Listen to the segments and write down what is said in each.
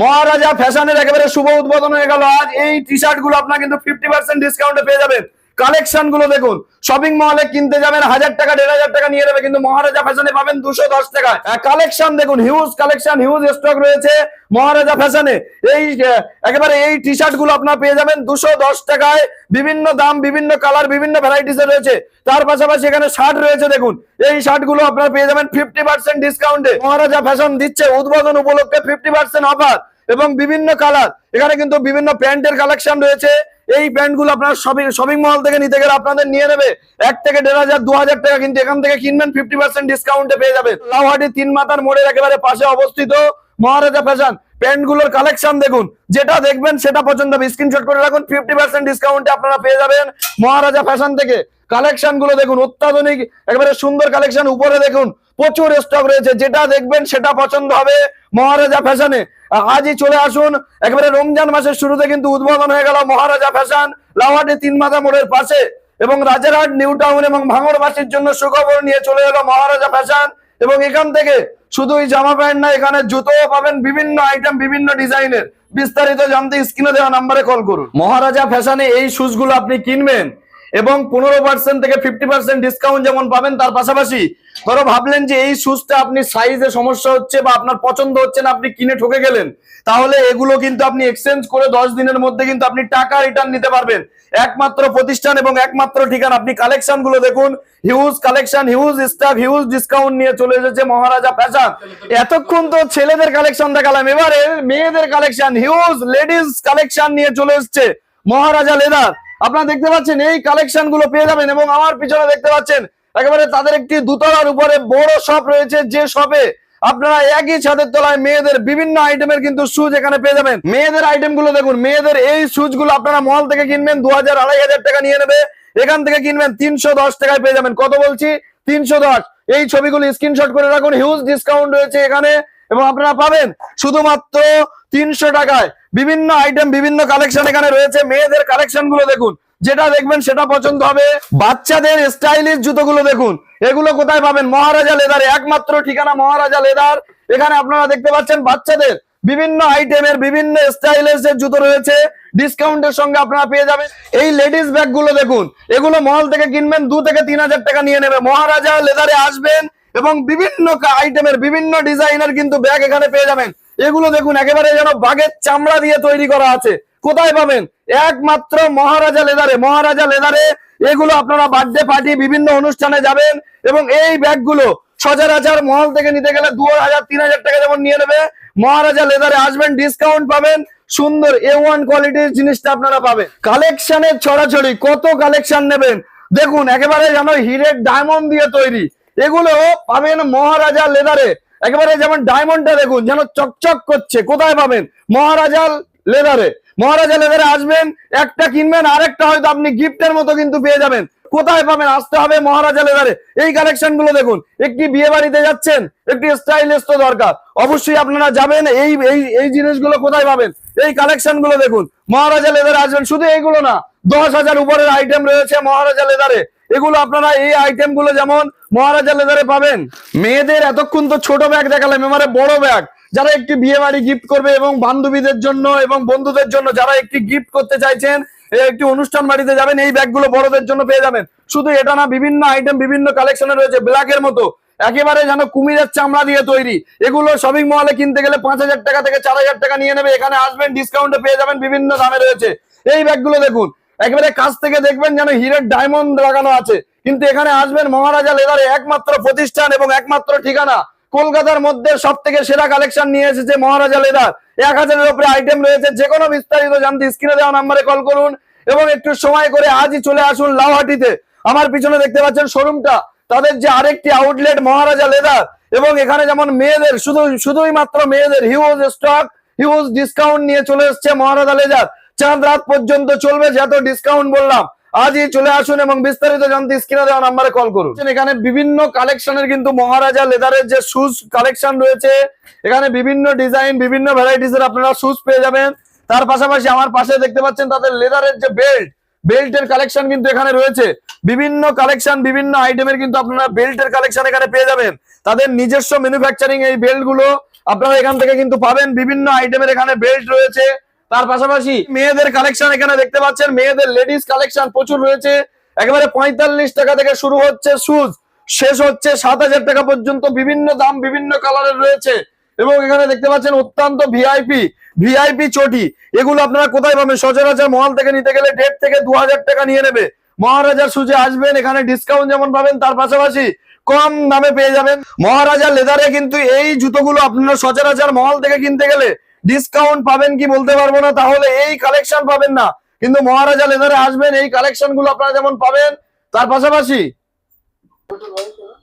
মহারাজা ফ্যাশনের একেবারে শুভ উদ্বোধন হয়ে গেল আজ। এই টি শার্ট গুলো আপনার কিন্তু 50% ডিসকাউন্টে পেয়ে যাবেন। কালেকশন গুলো দেখুন, শপিং মলে কিনতে যাবেন 1000 টাকা 1500 টাকা নিয়ে নেবে, কিন্তু মহারাজা ফ্যাশনে পাবেন 210 টাকায়। কালেকশন দেখুন, হিউজ কালেকশন, হিউজ স্টক রয়েছে মহারাজা ফ্যাশনে। এই একেবারে এই টি শার্ট গুলো আপনার পেয়ে যাবেন 210 টাকায়। বিভিন্ন দাম, বিভিন্ন কালার, বিভিন্ন ভ্যারাইটিস রয়েছে। তার পাশাপাশি এখানে শার্ট রয়েছে দেখুন, এই শার্ট গুলো আপনারা পেয়ে যাবেন 50% ডিসকাউন্টে। মহারাজা ফ্যাশন দিচ্ছে উদ্বোধন উপলক্ষে 50% অফার এবং বিভিন্ন কালার। এখানে কিন্তু বিভিন্ন প্যান্টের কালেকশন রয়েছে। এই প্যান্ট গুলো আপনার শপিং মল থেকে নিতে গেলে আপনাদের নিয়ে নেবে 1 থেকে 1500 2000 টাকা, কিন্তু এখান থেকে কিনবেন 50% ডিসকাউন্টে পেয়ে যাবেন। লাউহাটি 3 মাথার মোড়ের একেবারে পাশে অবস্থিত মহারাজা ফ্যাশন। প্যান্ট গুলোর কালেকশন দেখুন, যেটা দেখবেন সেটা পছন্দ হবে স্ক্রিনশট করে রাখুন। 50% ডিসকাউন্টে আপনারা পেয়ে যাবেন মহারাজা ফ্যাশন থেকে। কালেকশন গুলো দেখুন, অত্যাধুনিক একেবারে সুন্দর কালেকশন। উপরে দেখুন প্রচুর স্টক রয়েছে, যেটা দেখবেন সেটা পছন্দ হবে মহারাজা ফ্যাশনে। আজই চলে আসুন। একেবারে রমজান মাসের শুরুতে কিন্তু উদ্বোধন হয়ে গেল মহারাজা ফ্যাশন, লাউহাটি 3 মাথা মোড়ের পাশে। এবং রাজারহাট, নিউ টাউন এবং ভাঙড়বাসীর জন্য সুখবর নিয়ে চলে এলো মহারাজা ফ্যাশন। এবং এখান থেকে শুধুই জামা প্যান্ট না, এখানে জুতোও পাবেন, বিভিন্ন আইটেম, বিভিন্ন ডিজাইনের। বিস্তারিত জানতে স্ক্রিনে দেওয়া নাম্বারে কল করুন। মহারাজা ফ্যাশনে এই শুজ গুলো আপনি কিনবেন এবং 15% থেকে 50% ডিসকাউন্ট যেমন পাবেন, তার পাশাপাশি ধরো ভাবলেন যে এই শুজটা আপনি সাইজে সমস্যা হচ্ছে বা আপনার পছন্দ হচ্ছে না, আপনি কিনে ঠকে গেলেন, তাহলে এগুলো কিন্তু আপনি এক্সচেঞ্জ করে 10 দিনের মধ্যে কিন্তু আপনি টাকা রিটার্ন নিতে পারবেন। একমাত্র প্রতিষ্ঠান এবং একমাত্র ঠিকানা। আপনি কালেকশন গুলো দেখুন, huge collection, huge stock, huge discount নিয়ে চলে এসেছে মহারাজা ফ্যাশন। এতক্ষণ তো ছেলেদের কালেকশন দেখালাম, এবারে মেয়েদের কালেকশন, হিউজ লেডিস কালেকশন নিয়ে চলে এসেছে মহারাজা লেদার। আপনারা দেখতে পাচ্ছেন এই কালেকশন গুলো পেয়ে যাবেন। এবং আমার পিছনে দেখতে পাচ্ছেন একেবারে তাদের একটি দুতলার উপরে বড় শপ রয়েছে, যে শপে আপনারা একই ছাদের তলায় মেয়েদের বিভিন্ন আইটেমের কিন্তু শুজ এখানে পেয়ে যাবেন। মেয়েদের আইটেম গুলো দেখুন, মেয়েদের এই শুজ গুলো আপনারা মল থেকে কিনবেন 2000 2500 টাকা নিয়ে নেবে, এখান থেকে কিনবেন 310 টাকায় পেয়ে যাবেন। কত বলছি? 310। এই ছবিগুলো স্ক্রিনশট করে রাখুন, হিউজ ডিসকাউন্ট রয়েছে এখানে এবং আপনারা পাবেন শুধুমাত্র 300 টাকায়। বিভিন্ন আইটেম, বিভিন্ন কালেকশন এখানে রয়েছে। মেয়েদের কালেকশন গুলো দেখুন, যেটা দেখবেন সেটা পছন্দ হবে। বাচ্চাদের স্টাইলিশ জুতোগুলো দেখুন, এগুলো কোথায় পাবেন? মহারাজা লেদারে। একমাত্র ঠিকানা মহারাজা লেদার। এখানে আপনারা দেখতে পাচ্ছেন বাচ্চাদের বিভিন্ন আইটেমের, বিভিন্ন স্টাইলিশ এর জুতো রয়েছে, ডিসকাউন্টের সঙ্গে আপনারা পেয়ে যাবেন। এই লেডিস ব্যাগ গুলো দেখুন, এগুলো মল থেকে কিনবেন 2 থেকে 3000 টাকা নিয়ে নেবে। মহারাজা লেদারে আসবেন এবং বিভিন্ন আইটেমের, বিভিন্ন ডিজাইনের কিন্তু ব্যাগ এখানে পেয়ে যাবেন। এগুলো দেখুন, একেবারে যেন বাঘের চামড়া দিয়ে তৈরি করা আছে। কোথায় পাবেন? একমাত্র মহারাজা লেদারে। মহারাজা লেদারে এগুলো আপনারা বার্থডে পার্টি, বিভিন্ন অনুষ্ঠানে যাবেন এবং এই ব্যাগগুলো সচরাচর মহল থেকে নিতে গেলে 2000 3000 টাকা যেমন নিয়ে নেবে, মহারাজা লেদারে আসবেন, ডিসকাউন্ট পাবেন, সুন্দর A1 কোয়ালিটির জিনিসটা আপনারা পাবেন। কালেকশনের ছড়াছড়ি, কত কালেকশন নেবেন দেখুন, একেবারে যেন হিরের ডায়মন্ড দিয়ে তৈরি। এগুলো পাবেন মহারাজা লেদারে। একেবারে যেমন ডায়মন্ডটা দেখুন যেন চকচক করছে। কোথায় পাবেন? মহারাজা লেদারে। মহারাজা লেদারে আসবেন, একটা কিনবেন আরেকটা হয়তো আপনি গিফটের মতো কিন্তু পেয়ে যাবেন। কোথায় পাবেন? আসতে হবে মহারাজা লেদারে। এই কালেকশন গুলো দেখুন, একটি বিয়ে বাড়িতে যাচ্ছেন, একটি স্টাইলিশ তো দরকার, অবশ্যই আপনারা যাবেন। এই এই এই জিনিসগুলো কোথায় পাবেন? এই কালেকশন গুলো দেখুন, মহারাজা লেদারে আসবেন। শুধু এইগুলো না, 10,000 উপরের আইটেম রয়েছে মহারাজা লেদারে। এগুলো আপনারা এই আইটেম গুলো যেমন মহারাজা লেদারে পাবেন। মেয়েদের এতক্ষণ তো ছোট ব্যাগ দেখালাম, এবারে বড় ব্যাগ। যারা একটি বিয়ে বাড়ি গিফট করবে এবং বান্ধবীদের জন্য এবং বন্ধুদের জন্য যারা একটি গিফট করতে চাইছেন, একটি অনুষ্ঠান বাড়িতে যাবেন, এই ব্যাগগুলো বড়দের জন্য পেয়ে যাবেন। শুধু এটা না, বিভিন্ন আইটেম, বিভিন্ন কালেকশনে রয়েছে। ব্ল্যাকের মতো একেবারে যেন কুমিরের চামড়া দিয়ে তৈরি। এগুলো শপিং মলে কিনতে গেলে 5000 টাকা থেকে 4000 টাকা নিয়ে নেবে, এখানে আসবেন, ডিসকাউন্টে পেয়ে যাবেন, বিভিন্ন দামে রয়েছে। এই ব্যাগগুলো দেখুন, একেবারে কাছ থেকে দেখবেন যেন হিরের ডায়মন্ড লাগানো আছে, কিন্তু এখানে আসবেন মহারাজা লেদারে। একমাত্র প্রতিষ্ঠান এবং একমাত্র ঠিকানা। কলকাতার মধ্যে সব থেকে সেরা কালেকশন নিয়ে এসেছে মহারাজা লেদার। 1000-এর উপরে আইটেম রয়েছে। যে কোনো বিস্তারিত জানতে স্ক্রিনে দেওয়া নাম্বারে কল করুন এবং একটু সময় করে আজই চলে আসুন লাউহাটিতে। আমার পিছনে দেখতে পাচ্ছেন শোরুমটা, তাদের যে আরেকটি আউটলেট মহারাজা লেদার। এবং এখানে যেমন মেয়েদের, শুধুই মাত্র মেয়েদের হিউজ স্টক, হিউজ ডিসকাউন্ট নিয়ে চলে এসেছে মহারাজা লেদার। চাঁদ রাত পর্যন্ত চলবে, যত ডিসকাউন্ট বললাম। আজই চলে আসুন এবং বিস্তারিত জানতে স্ক্রিনে দেওয়া নাম্বারে কল করুন। এখানে বিভিন্ন কালেকশনের কিন্তু মহারাজা লেদারের যে শুজ কালেকশন রয়েছে, এখানে বিভিন্ন ডিজাইন, বিভিন্ন ভ্যারাইটিস এর আপনারা শুজ পেয়ে যাবেন। তার পাশাপাশি আমার পাশে দেখতে পাচ্ছেন তাদের লেদারের যে বেল্টের কালেকশন কিন্তু এখানে রয়েছে। বিভিন্ন কালেকশন, বিভিন্ন আইটেমের কিন্তু আপনারা বেল্টের কালেকশন এখানে পেয়ে যাবেন। তাদের নিজস্ব ম্যানুফ্যাকচারিং এই বেল্ট গুলো আপনারা এখান থেকে কিন্তু পাবেন। বিভিন্ন আইটেমের এখানে বেল্ট রয়েছে, তার পাশাপাশি মেয়েদের কালেকশন এখানে দেখতে পাচ্ছেন, মেয়েদের লেডিস কালেকশন প্রচুর রয়েছে। একেবারে 45 টাকা থেকে শুরু হচ্ছে শুজ, শেষ হচ্ছে 7,000 টাকা পর্যন্ত। বিভিন্ন দাম বিভিন্ন কালারের রয়েছে। এবং এখানে দেখতে পাচ্ছেন অত্যন্ত ভিআইপি চটি, এগুলো আপনারা কোথায় পাবেন? সচরাচর মহল থেকে নিতে গেলে 1,500 থেকে 2,000 টাকা নিয়ে নেবে। মহারাজার সুজে আসবেন, এখানে ডিসকাউন্ট যেমন পাবেন তার পাশাপাশি কম দামে পেয়ে যাবেন। মহারাজা লেদারে কিন্তু এই জুতোগুলো আপনারা সচরাচর মহল থেকে কিনতে গেলে ডিসকাউন্ট পাবেন কি বলতে পারবো না, তাহলে এই কালেকশন পাবেন না। কিন্তু মহারাজা লেদারে আসবেন, এই কালেকশন গুলো আপনারা যেমন পাবেন। তার পাশাপাশি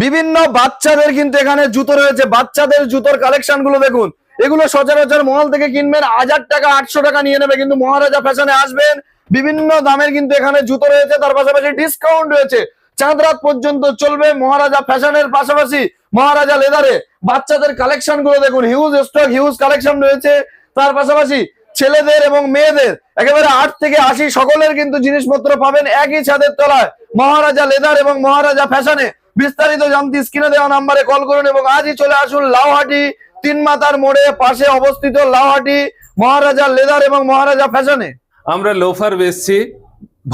বিভিন্ন বাচ্চাদের কিন্তু এখানে জুতো রয়েছে, বাচ্চাদের জুতোর কালেকশন গুলো দেখুন। এগুলো সচরাচর মহল থেকে কিনবেন 1,000 টাকা 800 টাকা নিয়ে নেবে, কিন্তু মহারাজা ফ্যাশনে আসবেন বিভিন্ন দামের কিন্তু এখানে জুতো রয়েছে, তার পাশাপাশি ডিসকাউন্ট রয়েছে। চাঁদ রাত পর্যন্ত চলবে মহারাজা ফ্যাশনের পাশাপাশি মহারাজা লেদারে। বাচ্চাদের কালেকশন গুলো দেখুন, হিউজ স্টক, হিউজ কালেকশন রয়েছে। তার পাশাপাশি ছেলেদের এবং মেয়েদের একেবারে 8 থেকে 80 সকলের কিন্তু জিনিসপত্র পাবেন একই ছাদের তলায় মহারাজা লেদার এবং মহারাজা ফ্যাশনে। বিস্তারিত জানতে স্ক্রিনে দেওয়া নাম্বারে কল করুন এবং আজই চলে আসুন লাউহাটি 3 মাথার মোড়ে পাশে অবস্থিত লাউহাটি মহারাজা লেদার এবং মহারাজা ফ্যাশনে। আমরা লোফার বেচছি,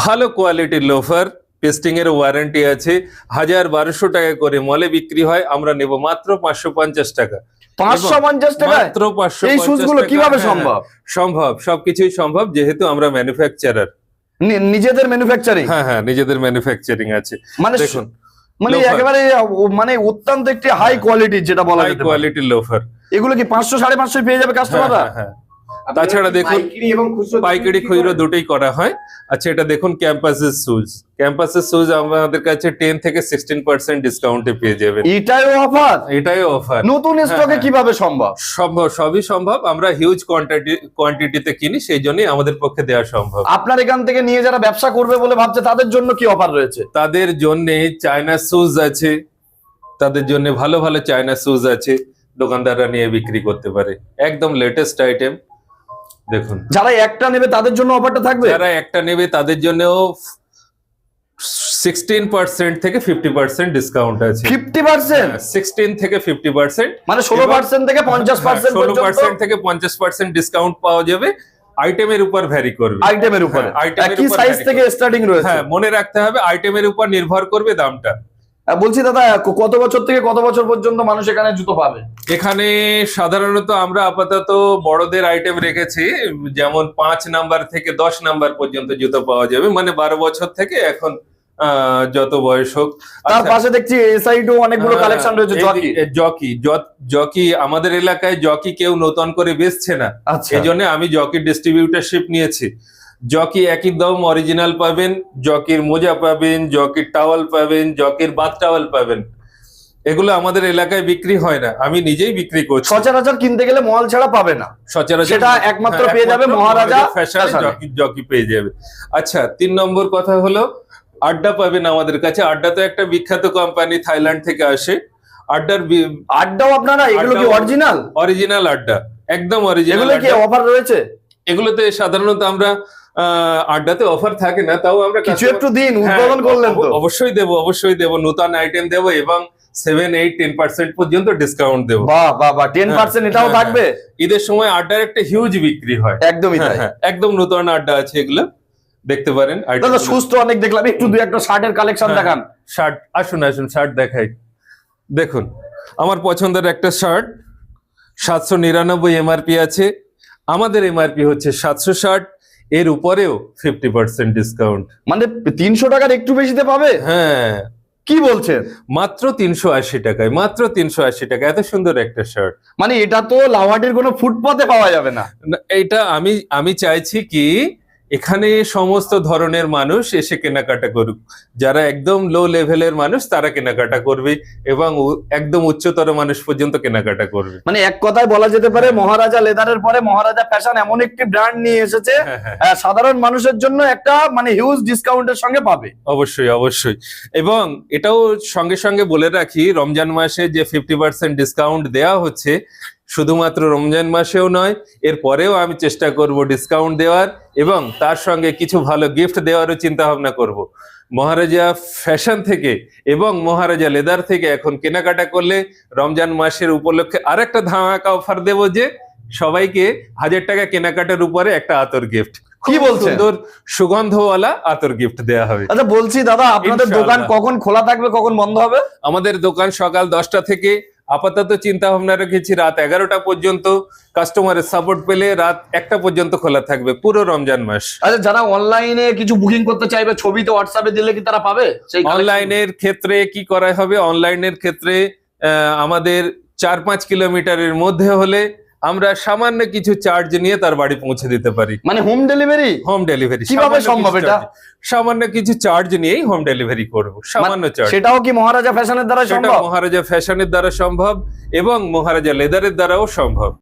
ভালো কোয়ালিটির লোফার, পেস্টিং এর ওয়ারেন্টি আছে। 1,000-1,200 টাকা করে মলে বিক্রি হয়, আমরা নেব মাত্র 550 টাকা। 550 টাকা মাত্র 550 এই শুজগুলো কিভাবে সম্ভব? সম্ভব, সবকিছুই সম্ভব, যেহেতু আমরা ম্যানুফ্যাকচারার। নিজেদের ম্যানুফ্যাকচারিং? হ্যাঁ, নিজেদের ম্যানুফ্যাকচারিং আছে। মানে দেখুন, মানে একেবারে মানে অত্যন্ত একটি হাই কোয়ালিটির, যেটা বলা যেতে পারে হাই কোয়ালিটির লোফার। এগুলো কি 500-550 পেয়ে যাবে কাস্টমাররা? হ্যাঁ। তাছাড়া দেখুন পাইকারি খুচরো দুটোই করা হয়। আচ্ছা, এটা দেখুন ক্যাম্পাসের শুজ আমাদের কাছে 10 থেকে 16% ডিসকাউন্টে পেয়ে যাবেন। এটাই অফার। নতুন স্টকে কিভাবে সম্ভব? সবই সম্ভব, আমরা হিউজ কোয়ান্টিটিতে কিনি, সেই জন্যই আমাদের পক্ষে দেওয়া সম্ভব। আপনার এখান থেকে নিয়ে যারা ব্যবসা করবে বলে ভাবছে তাদের জন্য কি অফার রয়েছে? তাদের জন্য চায়না শুজ আছে, তাদের জন্য ভালো ভালো চায়না শুজ আছে, দোকানদাররা নিয়ে বিক্রি করতে পারে, একদম লেটেস্ট আইটেম। দেখুন, যারা একটা নেবে তাদের জন্য অফারটা থাকবে? যারা একটা নেবে তাদের জন্য 16% থেকে 50% ডিসকাউন্ট আছে। 50%? 16 থেকে 50%, মানে 16% থেকে 50% পর্যন্ত? 16% থেকে 50% ডিসকাউন্ট পাওয়া যাবে। আইটেমের উপর ভ্যারি করবে, আইটেমের উপরে। কি সাইজ থেকে স্টার্টিং রয়েছে? হ্যাঁ, মনে রাখতে হবে আইটেমের উপর নির্ভর করবে দামটা। বলছি দাদা, কত বছর থেকে কত বছর পর্যন্ত মানুষ এখানে জুতো পাবে? এখানে সাধারণত আমরা আপাতত বড়দের আইটেম রেখেছি, যেমন 5 নাম্বার থেকে 10 নাম্বার পর্যন্ত জুতো পাওয়া যাবে, মানে 12 বছর থেকে এখন যত বয়স হোক। তার পাশে দেখছি এসআইডও অনেকগুলো কালেকশন রয়েছে। জকি আমাদের এলাকায় জকি কেউ নতুন করে বেচছে না, এজন্য আমি জকি ডিস্ট্রিবিউটরশিপ নিয়েছি। জকি একই দাম অরিজিনাল পাবেন, জকির মোজা পাবেন, জকির টাওয়াল পাবেন, জকির বাথ টাওয়াল পাবেন। এগুলো আমাদের এলাকায় বিক্রি হয় না, আমি নিজেই বিক্রি করছি। সচরাচর কিনতে গেলে মল ছাড়া পাবে না, সচরাচর সেটা একমাত্র পেয়ে যাবে মহারাজা ফ্যাশনে। জকি পেয়ে যাবে। আচ্ছা, 3 নম্বর কথা হলো আড্ডা পাবেন আমাদের কাছে। আড্ডা তো একটা বিখ্যাত কোম্পানি, থাইল্যান্ড থেকে আসে। আড্ডাও আপনারা? এগুলো কি অরিজিনাল আড্ডা, একদম অরিজিনাল। এগুলো কি অফার রয়েছে? এগুলোতে সাধারণত আমরা আড্ডাতে অফার থাকে না, তাও আমরা কিছু একটু দিন, উদ্বোধন করলেন তো। অবশ্যই দেবো, নতুন আইটেম দেবো এবং 7-8-10% পর্যন্ত ডিসকাউন্ট দেবো। বাহ 10% এটাও থাকবে? ঈদের সময় আড্ডার একটা হিউজ বিক্রি হয়। একদমই তাই। একদম নতুন আড্ডা আছে, এগুলো দেখতে পারেন। দাদা সুস্থ অনেক দেখলাম, একটু দুই একটা শার্টের কালেকশন দেখান। শার্ট আসুন শার্ট দেখাই। দেখুন, আমার পছন্দের একটা শার্ট, 799 এমআরপি আছে। আমাদের এমআরপি হচ্ছে 760, এর উপরেও 50% ডিসকাউন্ট। মানে 300 টাকার একটু বেশিতে পাবে? হ্যাঁ। কি বলছেন? মাত্র 380 টাকায়, মাত্র 380 টাকা, এত সুন্দর একটা শার্ট। মানে এটা তো লাউহাটির কোনো ফুটপাতে পাওয়া যাবে না। এটা আমি চাইছি কি এখানে সমস্ত ধরনের মানুষ এসে কেনাকাটা করুক। যারা একদম লো লেভেলের মানুষ তারা কেনাকাটা করবে এবং একদম উচ্চতর মানুষ পর্যন্ত কেনাকাটা করবে। মানে এক কথায় বলা যেতে পারে মহারাজা লেদারের পরে মহারাজা ফ্যাশন এমন একটি ব্র্যান্ড নিয়ে এসেছে সাধারণ মানুষের জন্য একটা মানে হিউজ ডিসকাউন্টের সঙ্গে পাবে। অবশ্যই। এবং এটাও সঙ্গে সঙ্গে বলে রাখি, রমজান মাসে যে 50% ডিসকাউন্ট দেওয়া হচ্ছে শুধুমাত্র রমজান মাসেও নয়, এরপরেও আমি চেষ্টা করব ডিসকাউন্ট দেওয়ার এবং তার সঙ্গে কিছু ভালো গিফট দেওয়ারও চিন্তা ভাবনা করব। মহারাজা ফ্যাশন থেকে এবং মহারাজা লেদার থেকে এখন কেনাকাটা করলে রমজান মাসের উপলক্ষে আরেকটা ধামাকা অফার দেব যে সবাইকে 1000 টাকা কেনাকাটার উপরে একটা আতর গিফট, কি বলছেন? সুন্দর সুগন্ধওয়ালা আতর গিফট দেওয়া হবে। আচ্ছা বলছি দাদা, আপনাদের ইনশাআল্লাহ। দোকান কখন খোলা থাকবে, কখন বন্ধ হবে? আমাদের দোকান সকাল 10টা থেকে, আপাতত চিন্তা ভাবনা রেখেছি রাত 11টা পর্যন্ত। কাস্টমারের সাপোর্ট পেলে রাত 1টা পর্যন্ত খোলা থাকবে পুরো রমজান মাস। আচ্ছা, যারা অনলাইনে কিছু বুকিং করতে চাইবে, ছবিতে হোয়াটসঅ্যাপে দিলে কি তারা পাবে? সেই অনলাইনের ক্ষেত্রে কি করা হবে? অনলাইনের ক্ষেত্রে আমাদের 4-5 কিলোমিটারের মধ্যে হলে আমরা সামান্য কিছু চার্জ নিয়ে তার বাড়ি পৌঁছে দিতে পারি। মানে হোম ডেলিভারি? হোম ডেলিভারি কিভাবে সম্ভব এটা? সামান্য কিছু চার্জ নিয়েই হোম ডেলিভারি করব, সামান্য চার্জ। সেটাও কি মহারাজা ফ্যাশনের দ্বারা সেটা সম্ভব? মহারাজা ফ্যাশনের দ্বারা সম্ভব এবং মহারাজা লেদারের দ্বারাও সম্ভব।